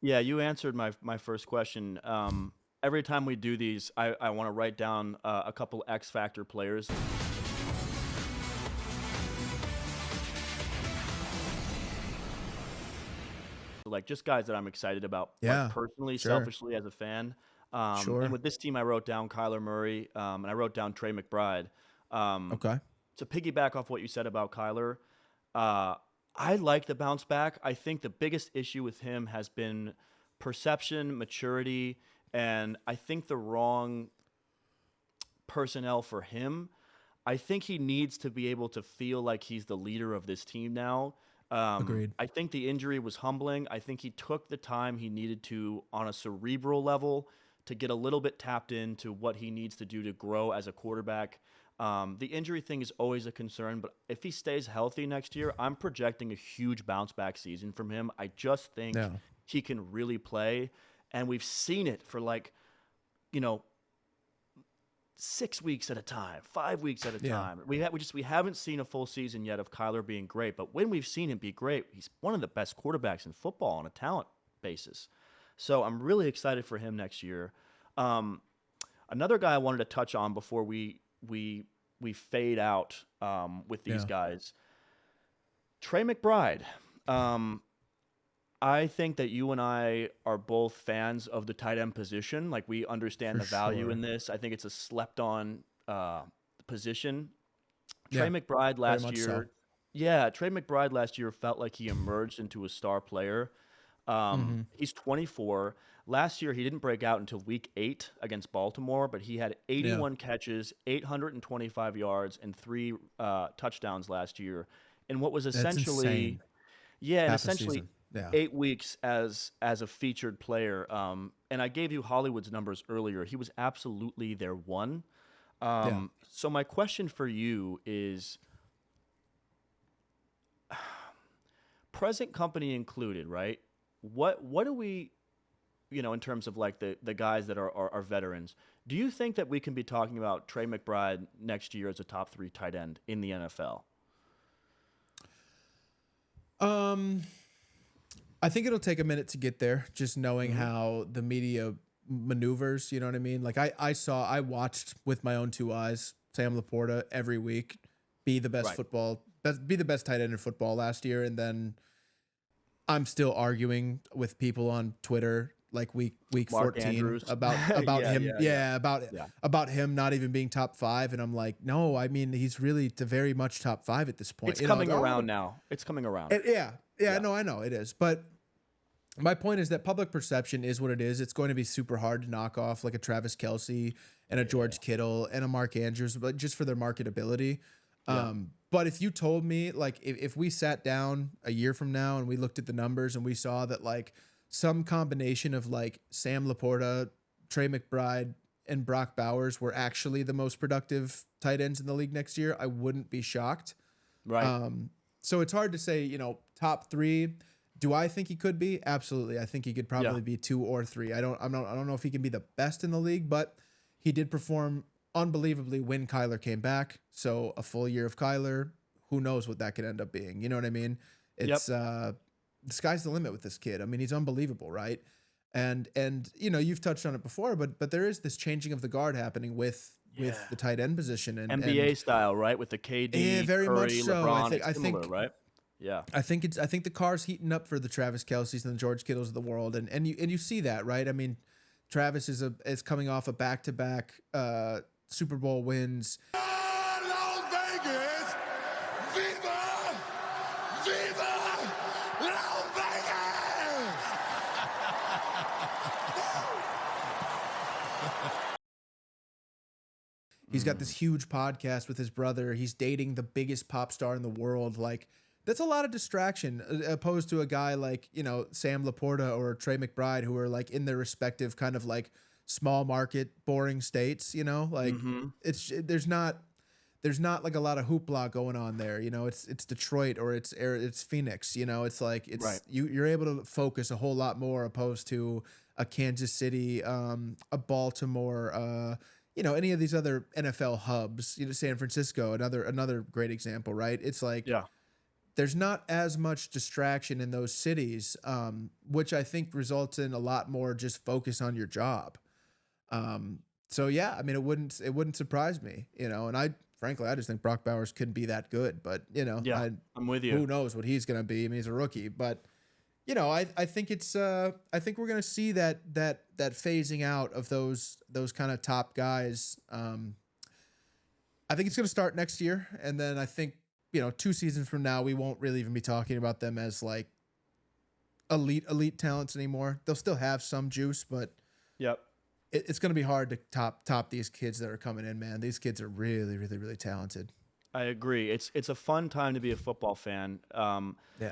Yeah, you answered my first question. Every time we do these, I want to write down a couple X Factor players, like just guys that I'm excited about, like Yeah, personally, sure, selfishly as a fan. And sure. with this team, I wrote down Kyler Murray, and I wrote down Trey McBride. Um, Okay, to piggyback off what you said about Kyler, uh, I like the bounce back. I think the biggest issue with him has been perception, maturity, and I think the wrong personnel for him. I think he needs to be able to feel like he's the leader of this team now. agreed. I think the injury was humbling. I think he took the time he needed to on a cerebral level to get a little bit tapped into what he needs to do to grow as a quarterback. The injury thing is always a concern, but if he stays healthy next year, I'm projecting a huge bounce back season from him. I just think Yeah, he can really play, and we've seen it for like, you know, 6 weeks at a time, 5 weeks at a yeah, time. We haven't seen a full season yet of Kyler being great, but when we've seen him be great, he's one of the best quarterbacks in football on a talent basis. So I'm really excited for him next year. Um, Another guy I wanted to touch on before we fade out with these yeah, guys, Trey McBride. Um, I think that you and I are both fans of the tight end position. Like we understand for the value in sure. this. I think it's a slept on position. Trey Yeah, McBride very last much so. year, yeah, Trey McBride last year felt like he emerged into a star player. Hmm. He's 24. Last year, he didn't break out until week 8 against Baltimore, but he had Yeah, 81 catches, 825 yards, and three touchdowns last year. And what was that's essentially, insane. yeah, and Half a essentially season. Yeah, 8 weeks as a featured player. And I gave you Hollywood's numbers earlier. He was absolutely their one. yeah. So my question for you is, present company included, right? What do we, in terms of like the guys that are veterans, do you think that we can be talking about Trey McBride next year as a top three tight end in the NFL? Um, I think it'll take a minute to get there, just knowing Hmm. how the media maneuvers. You know what I mean? Like I watched with my own two eyes Sam Laporta every week be the best Right. be the best tight end in football last year, and then I'm still arguing with people on Twitter like week Mark 14 Andrews. about Yeah, him. yeah, yeah, Yeah, yeah. about him not even being top 5, and I'm like, no, I mean he's really to very much top 5 at this point. It's You know, like coming oh, around now. It's coming around. yeah, yeah, Yeah. no, I know it is, but my point is that public perception is what it is. It's going to be super hard to knock off like a Travis Kelsey and a Yeah. George Kittle and a Mark Andrews, but just for their marketability. Yeah. But if you told me, like, if we sat down a year from now and we looked at the numbers and we saw that like some combination of like Sam Laporta, Trey McBride, and Brock Bowers were actually the most productive tight ends in the league next year, I wouldn't be shocked. Right. Um, so it's hard to say, top 3. Do I think he could be? Absolutely. I think he could Yeah. probably be 2 or 3. I don't know if he can be the best in the league, but he did perform unbelievably when Kyler came back. So a full year of Kyler, who knows what that could end up being? You know what I mean? Yep. It's the sky's the limit with this kid. I mean, he's unbelievable, right? And you've touched on it before, but there is this changing of the guard happening with Yeah. the tight end position and NBA style, right? With the yeah, KD, very much Curry, so. I LeBron. think It's I similar, think right? Yeah. I think the car's heating up for the Travis Kelce's and the George Kittles of the world, and you see that, right? I mean, Travis is coming off a back to back Super Bowl wins. Las Vegas! Viva! Viva! Las Vegas! He's got this huge podcast with his brother. He's dating the biggest pop star in the world. Like that's a lot of distraction opposed to a guy like, Sam Laporta or Trey McBride who are like in their respective kind of like small market boring states, like Mm-hmm. there's not like a lot of hoopla going on there. It's Detroit or it's Phoenix, it's like Right. you're able to focus a whole lot more opposed to a Kansas City, a Baltimore, any of these other NFL hubs, San Francisco, another great example, right? It's like Yeah. there's not as much distraction in those cities, which I think results in a lot more just focus on your job. So yeah, I mean, it wouldn't surprise me, and frankly, I just think Brock Bowers couldn't be that good, but Yeah, I'm with who you. knows what he's going to be. I mean, he's a rookie, but I think I think we're going to see that phasing out of those kind of top guys. I think it's going to start next year. And then I think, 2 seasons from now, we won't really even be talking about them as like elite talents anymore. They'll still have some juice, but Yep. it's going to be hard to top these kids that are coming in, man. These kids are really, really, really talented. I agree. It's a fun time to be a football fan. Yeah.